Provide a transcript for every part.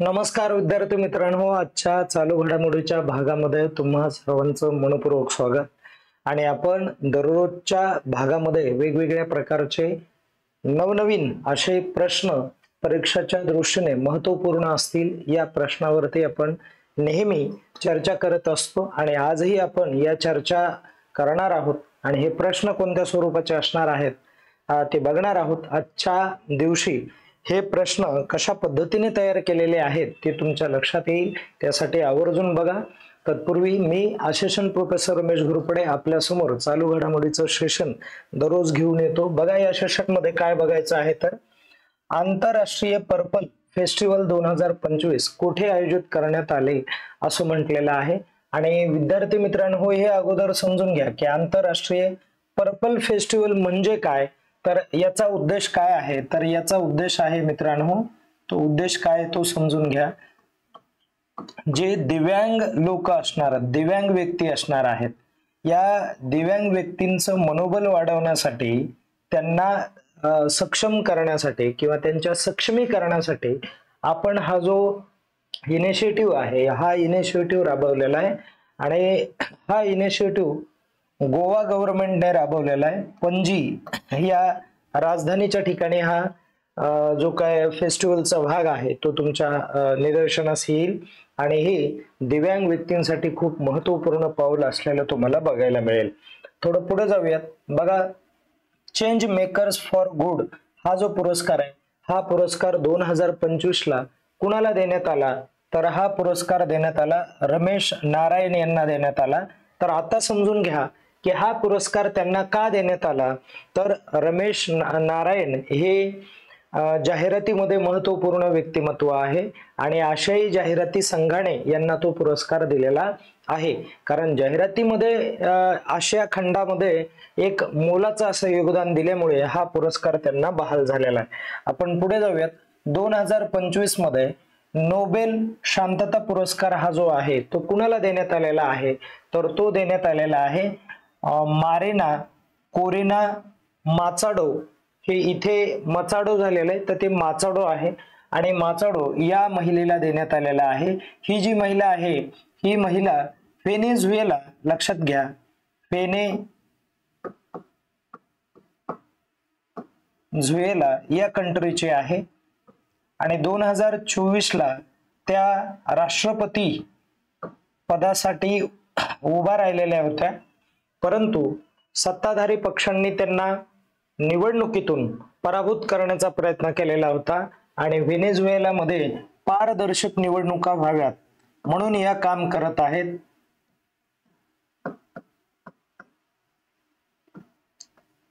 नमस्कार विद्यार्थी मित्रांनो, आजच्या चालू घडामोडीच्या भागामध्ये तुम्हा सर्वांचं मनपूर्वक स्वागत। आणि आपण दररोजच्या भागामध्ये वेगवेगळ्या प्रकारचे नवनवीन असे प्रश्न परीक्षेच्या दृष्टीने महत्त्वपूर्ण असतील या प्रश्नावरती आपण नेहमी चर्चा करत असतो आणि आजही आपण या चर्चा करणार आहोत। आणि हे प्रश्न कोणत्या स्वरूपाचे असणार आहेत ते बघणार आहोत। आजच्या दिवशी हे प्रश्न कशा पद्धतीने तयार केलेले आहेत ते तुमच्या लक्षात येईल, त्यासाठी आवर्जून बघा। तत्पूर्वी मी असिस्टंट प्रोफेसर रमेश घोरपडे आपल्या समोर चालू घडामोडीचं सेशन दररोज घेऊन येतो। बघा या सेशन मध्ये काय बघायचं आहे तर आंतरराष्ट्रीय पर्पल फेस्टिवल 2025 कुठे आयोजित करण्यात आले असं म्हटलेलं आहे। आणि विद्यार्थी मित्रांनो, हे अगोदर समजून घ्या की आंतरराष्ट्रीय पर्पल फेस्टिवल म्हणजे काय, तर याचा उद्देश काय आहे। तर याचा उद्देश आहे मित्रांनो, तो उद्देश काय तो समजून घ्या। जे दिव्यांग लोक असणार, दिव्यांग व्यक्ती असणार आहेत, या दिव्यांग व्यक्तींचं मनोबल वाढवण्यासाठी, त्यांना सक्षम करण्यासाठी किंवा त्यांच्या सक्षमीकरणासाठी आपण हा जो इनिशिएटिव्ह आहे, हा इनिशिएटिव्ह राबवलेला आहे। आणि हा इनिशिएटिव्ह गोवा गव्हर्नमेंटने राबवलेला आहे। पणजी या राजधानीच्या ठिकाणी हा जो काय फेस्टिवलचा भाग आहे तो तुमच्या निदर्शनास येईल। आणि हे दिव्यांग व्यक्तींसाठी खूप महत्त्वपूर्ण पाऊल असलेलं तुम्हाला बघायला मिळेल। थोडं पुढे जाऊयात। बघा, चेंज मेकर्स फॉर गुड हा जो पुरस्कार आहे, हा पुरस्कार 2025 ला कुणाला देण्यात आला, तर हा पुरस्कार देण्यात आला रमेश नारायण यांना देण्यात आला। तर आता समजून घ्या की हा पुरस्कार त्यांना का देण्यात आला, तर रमेश नारायण हे जाहिरातीमध्ये महत्त्वपूर्ण व्यक्तिमत्व आहे आणि आशियाई जाहिराती संघाने यांना तो पुरस्कार दिलेला आहे। कारण जाहिरातीमध्ये आशिया खंडामध्ये एक मोलाचं असं योगदान दिल्यामुळे हा पुरस्कार त्यांना बहाल झालेला आहे। आपण पुढे जाऊयात। 2025 मध्ये नोबेल शांतता पुरस्कार हा जो आहे तो कुणाला देण्यात आलेला आहे, तर तो देण्यात आलेला आहे मारिना कोरिना माचाडो। हे इथे मचाडो झालेलं आहे तर ते माचाडो आहे आणि माचाडो या महिलेला देण्यात आलेला आहे। ही जी महिला आहे, ही महिला व्हेनेझुएला, लक्षात घ्या, व्हेनेझुएला या कंट्रीची आहे। आणि 2024 ला त्या राष्ट्रपती पदासाठी उभा राहिलेल्या होत्या, परंतु सत्ताधारी पक्षांनी त्यांना निवडणुकीतून पराभूत करण्याचा प्रयत्न केलेला होता आणि व्हेनेझुएला मध्ये पारदर्शक निवडणुका व्हाव्यात म्हणून या काम करत आहेत।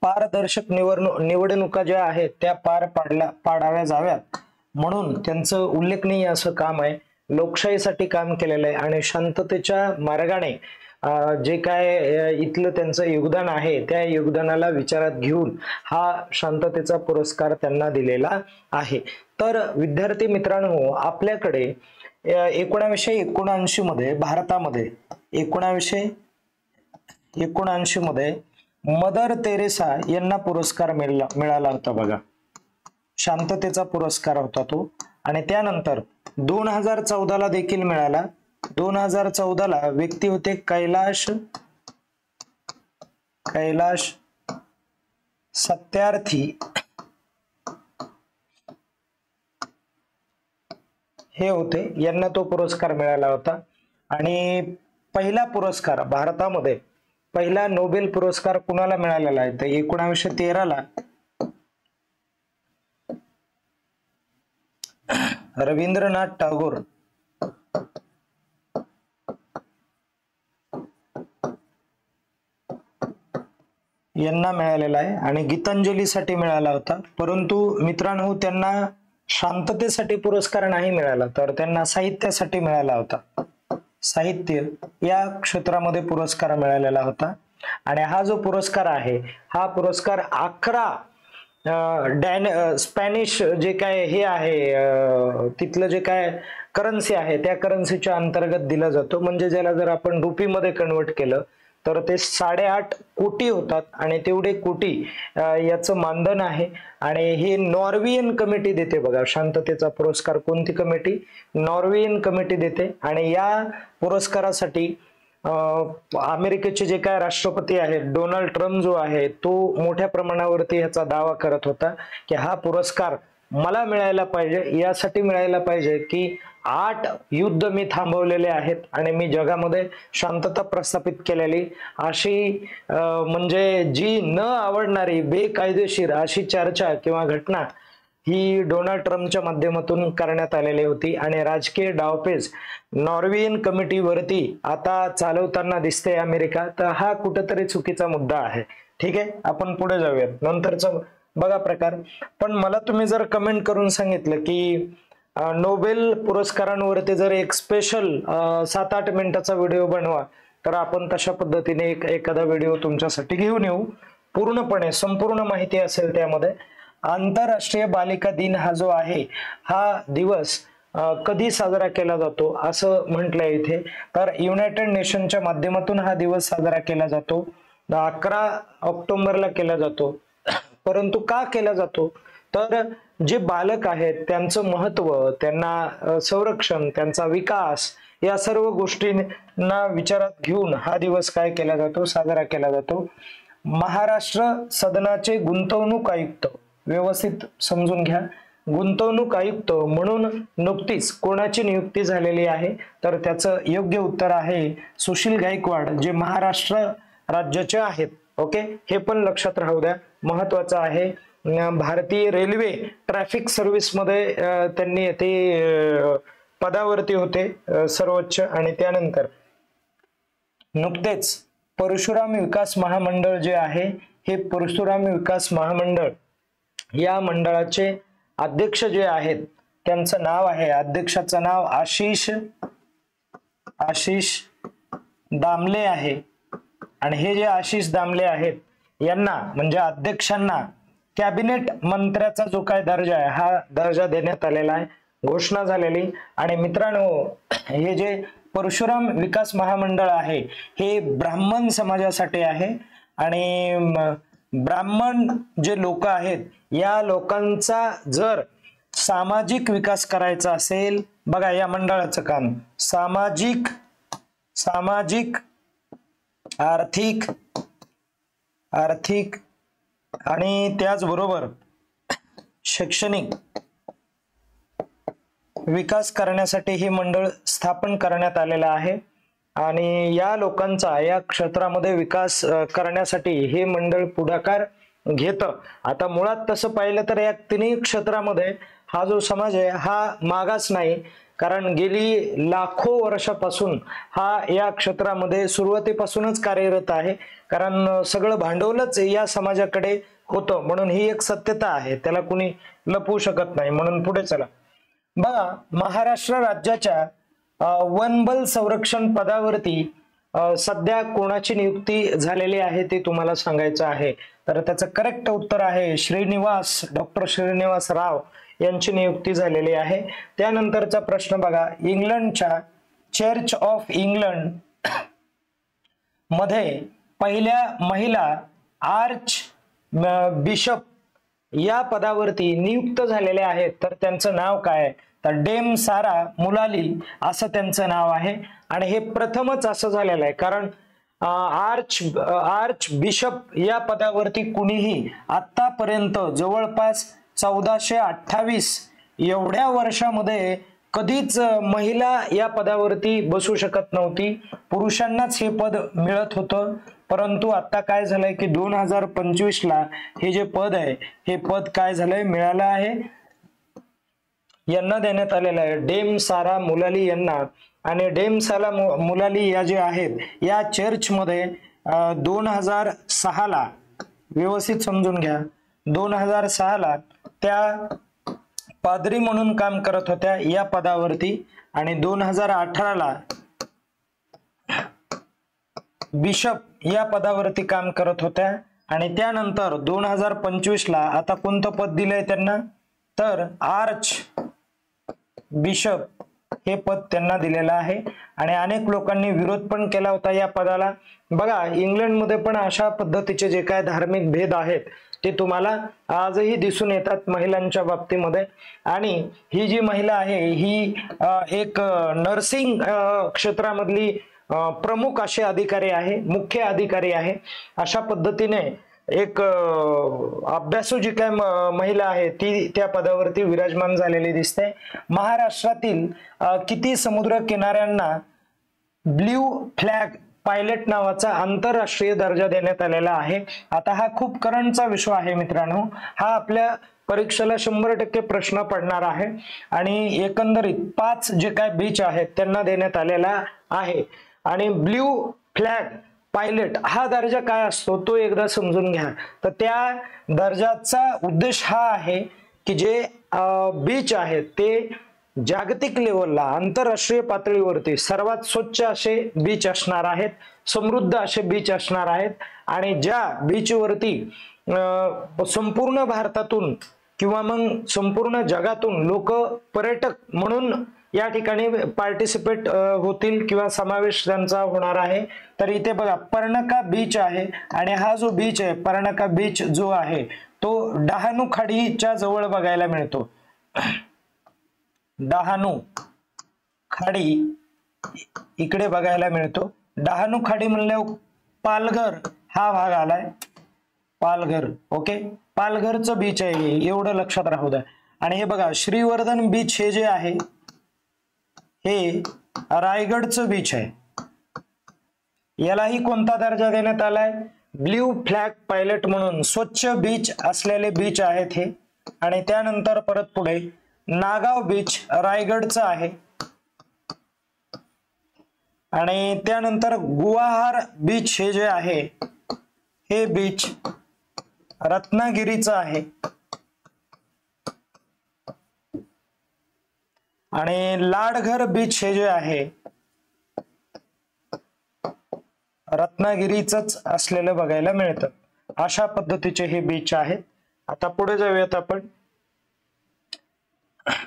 पारदर्शक निवडणुका ज्या आहेत त्या पाडाव्या जाव्यात म्हणून त्यांचं उल्लेखनीय असं काम आहे। लोकशाहीसाठी काम केलेलं आहे आणि शांततेच्या मार्गाने जे काय इथलं त्यांचं योगदान आहे त्या योगदानाला विचारात घेऊन हा शांततेचा पुरस्कार त्यांना दिलेला आहे। तर विद्यार्थी मित्रांनो, आपल्याकडे 1979 मध्ये भारतामध्ये 1979 मध्ये मदर तेरेसा यांना पुरस्कार मिळाला होता बघा, शांततेचा पुरस्कार होता तो। आणि त्यानंतर 2014 ला देखील मिळाला। 2014 ला व्यक्ती होते कैलाश सत्यार्थी, हे होते, यांना तो पुरस्कार मिळाला होता। आणि पहिला पुरस्कार भारतामध्ये, पहिला नोबेल पुरस्कार कुणाला मिळालेला आहे तर 1913 ला रवींद्रनाथ टागोर यांना मिळालेला आहे। आणि गीतांजलीसाठी मिळाला होता, परंतु मित्रांनो त्यांना शांततेसाठी पुरस्कार नाही मिळाला, तर त्यांना साहित्यासाठी मिळाला होता। साहित्य या क्षेत्रामध्ये पुरस्कार मिळालेला होता। आणि हा जो पुरस्कार आहे, हा पुरस्कार 11 स्पॅनिश जे काय हे आहे, तिथलं जे काय करन्सी आहे त्या करन्सीच्या अंतर्गत दिला जातो। म्हणजे ज्याला जर आपण रुपीमध्ये कन्वर्ट केलं तर ते 8.5 कोटी होतात आणि तेवढे कोटी याचं मानधन आहे. आणि ही नॉर्वेजियन कमिटी देते बघा, शांततेचा पुरस्कार कोणती कमिटी? नॉर्वेजियन कमिटी देते. आणि या पुरस्कारासाठी अमेरिकेचे जे काय राष्ट्रपती आहेत डोनाल्ड ट्रम्प जो आहे तो मोठ्या प्रमाणावरती ह्याचा दावा करत होता की हा पुरस्कार मला मिळायला पाहिजे, यासाठी मिळायला पाहिजे की 8 युद्ध मी थांबवलेले आहेत आणि मी जगामध्ये शांतता प्रस्थापित केलेली अशी म्हणजे जी न आवडणारी बेकायदेशीर अशी चर्चा किंवा घटना ही डोनाल्ड ट्रम्पच्या माध्यमातून करण्यात आलेली होती. आणि राजकीय डावपेच नॉर्वेजियन कमिटीवरती आता चालवताना दिसते अमेरिका, तर हा कुठेतरी चुकीचा मुद्दा आहे. ठीक आहे, आपण पुढे जाऊयात. नंतरचा बघा प्रकार. पण मला तुम्ही जर कमेंट करून सांगितलं की नोबेल पुरस्कारांवरती जर एक स्पेशल 7-8 मिनिटाचा व्हिडिओ बनवा, तर आपण तशा पद्धतीने एखादा व्हिडिओ तुमच्यासाठी घेऊन येऊ. पूर्णपणे संपूर्ण माहिती असेल त्यामध्ये. आंतरराष्ट्रीय बालिका दिन हा जो आहे हा दिवस कधी साजरा केला जातो असं म्हटलंय इथे, तर युनायटेड नेशनच्या माध्यमातून हा दिवस साजरा केला जातो. 11 ऑक्टोबरला केला जातो. परंतु का केला जातो? तर जे बालक आहेत त्यांचं महत्व, त्यांना संरक्षण, त्यांचा विकास या सर्व गोष्टींना विचारात घेऊन हा दिवस काय केला जातो? साजरा केला जातो. महाराष्ट्र सदनाचे गुंतवणूक आयुक्त, व्यवस्थित समजून घ्या, गुंतवणूक आयुक्त म्हणून नुकतीच कोणाची नियुक्ती झालेली आहे? तर त्याचं योग्य उत्तर आहे सुशील गायकवाड, जे महाराष्ट्र राज्याचे आहेत. ओके, हे पण लक्षात राहू द्या, महत्वाचं आहे. भारतीय रेल्वे ट्रॅफिक सर्व्हिस मध्ये त्यांनी ते पदावरती होते सर्वोच्च. आणि त्यानंतर नुकतेच परशुराम विकास महामंडळ जे आहे, हे परशुराम विकास महामंडळ या मंडळाचे अध्यक्ष जे आहेत त्यांचं नाव आहे, अध्यक्षाचं नाव आशिष दामले आहे. आणि हे जे आशिष दामले आहेत यांना म्हणजे अध्यक्षांना कॅबिनेट मंत्र्याचा जो काय दर्जा आहे हा दर्जा देण्यात आलेला आहे, घोषणा झालेली. आणि मित्रांनो, हे जे परशुराम विकास महामंडळ आहे हे ब्राह्मण समाजासाठी आहे. आणि ब्राह्मण जे लोक आहेत या लोकांचा जर सामाजिक विकास करायचा असेल, बघा या मंडळाचं काम सामाजिक आर्थिक आणि त्याचबरोबर शैक्षणिक विकास करण्यासाठी हे मंडळ स्थापन करण्यात आलेलं आहे. आणि या लोकांचा या क्षेत्रामध्ये विकास करण्यासाठी हे मंडळ पुढाकार घेतं. आता मुळात तसं पाहिलं तर या तिन्ही क्षेत्रामध्ये हा जो समाज आहे हा मागास नाही, कारण गेली लाखो वर्षापासून हा या क्षेत्रामध्ये सुरुवातीपासूनच कार्यरत आहे. कारण सगळं भांडवलच या समाजाकडे होतं, म्हणून ही एक सत्यता आहे, त्याला कुणी लपवू शकत नाही. म्हणून पुढे चला. बघा, महाराष्ट्र राज्याच्या वनबल संरक्षण पदावरती सध्या कोणाची नियुक्ती झालेली आहे ते तुम्हाला सांगायचं आहे. तर त्याचं करेक्ट उत्तर आहे डॉक्टर श्रीनिवास राव यांची नियुक्ती झालेली आहे. त्यानंतरचा प्रश्न बघा, इंग्लंडच्या चर्च ऑफ इंग्लंड मध्ये पहिल्या महिला आर्च बिशप या पदावरती नियुक्त झालेले आहेत, तर त्यांचं नाव काय? तर डेम सारा मुलाली असं त्यांचं नाव आहे. आणि हे प्रथमच असं झालेलं आहे, कारण आर्च बिशप या पदावरती कुणीही आतापर्यंत जवळपास 1428 एवढ्या वर्षामध्ये कधीच महिला या पदावरती बसू शकत नव्हती, पुरुषांनाच हे पद मिळत होतं. परंतु आता काय झालंय की 2025 ला हे जे पद आहे हे पद काय झालंय, मिळालं आहे, यांना देण्यात आलेलं आहे, डेम सारा मुलाली यांना. आणि डेम सारा मुलाली या जे आहेत या चर्चमध्ये 2006 ला, व्यवस्थित समजून घ्या, 2006 ला त्या पादरी म्हणून काम करत होत्या या पदावरती. आणि 2018 ला बिशप या पदावरती काम करत होत्या. आणि त्यानंतर 2025 ला आता कोणतं पद दिलंय त्यांना, तर आर्च बिशप हे पद त्यांना दिलेलं आहे आणि अनेक लोकांनी विरोध पण केला होता या पदाला। बघा इंग्लंडमध्ये पण अशा पद्धतीचे जे काय धार्मिक भेद आहेत ते तुम्हाला आजही दिसून येतात महिलांच्या बाबतीमध्ये। आणि ही जी महिला आहे ही एक नर्सिंग क्षेत्रामधली प्रमुख असे अधिकारी आहे, मुख्य अधिकारी आहे। अशा पद्धतीने एक अभ्यासू जी काय महिला आहे ती त्या पदावरती विराजमान झालेली दिसते। महाराष्ट्रातील किती समुद्र किनाऱ्यांना ब्ल्यू फ्लॅग पायलट नावाचा आंतरराष्ट्रीय दर्जा देण्यात आलेला आहे। आता हा खूप करंटचा विषय आहे मित्रांनो, हा आपल्या परीक्षेला 100% प्रश्न पडणार आहे आणि एकंदरीत 5 जे काय बीच आहेत त्यांना देण्यात आलेला आहे। आणि ब्ल्यू फ्लॅग पायलट हा दर्जा काय असतो तो एकदा समजून घ्या। तर त्या दर्जाचा उद्देश हा आहे की जे बीच आहेत ते जागतिक लेवलला आंतरराष्ट्रीय पातळीवरती सर्वात स्वच्छ असे बीच असणार आहेत, समृद्ध असे बीच असणार आहेत आणि ज्या बीचवरती संपूर्ण भारतातून किंवा मग संपूर्ण जगातून लोक पर्यटक म्हणून या ठिकाणी पार्टिसिपेट होतील किंवा समावेश त्यांचा होणार आहे। तर इथे बघा पर्णका बीच आहे आणि हा जो बीच आहे पर्णका बीच जो आहे तो डहाणू खाडीच्या जवळ बघायला मिळतो। डहाणू खाडी इकडे बघायला मिळतो। डहाणू खाडी म्हणल्यावर पालघर हा भाग आलाय, पालघर। ओके, पालघरचं बीच आहे हे, एवढं लक्षात राहू द्या। आणि हे बघा श्रीवर्धन बीच हे जे आहे हे रायगडचं बीच आहे, यालाही कोणता दर्जा देण्यात आलाय? ब्ल्यू फ्लॅग पायलट म्हणून स्वच्छ बीच असलेले बीच आहेत हे। आणि त्यानंतर परत पुढे नागाव बीच रायगडचं आहे आणि त्यानंतर गुवाहार बीच हे जे आहे हे बीच रत्नागिरीचं आहे आणि लाडघर बीच हे जे आहे रत्नागिरीचंच असलेलं बघायला मिळतं। अशा पद्धतीचे हे बीच आहेत। आता पुढे जाऊयात आपण।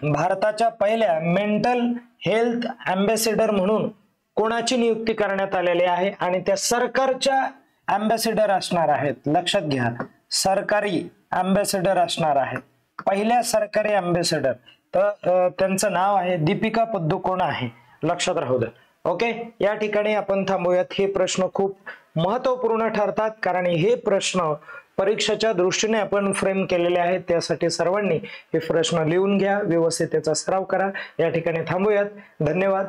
भारताच्या पहिल्या मेंटल हेल्थ अँबॅसेडर म्हणून कोणाची नियुक्ती करण्यात आलेली आहे आणि त्या सरकारच्या अँबॅसेडर असणार आहेत, लक्षात घ्या सरकारी अँबॅसेडर असणार आहेत, पहिल्या सरकारी अँबॅसेडर। तर त्यांचं नाव आहे दीपिका पदुकोण आहे, लक्षात राहू द्या। ओके, या ठिकाणी आपण थांबूयात। हे प्रश्न खूप महत्वपूर्ण ठरतात कारण हे प्रश्न परीक्षेच्या दृष्टीने आपण फ्रेम केलेले आहेत, त्यासाठी सर्वांनी हे प्रश्न लिहून घ्या, व्यवस्थित त्याचा सराव करा। या ठिकाणी थांबूयात, धन्यवाद।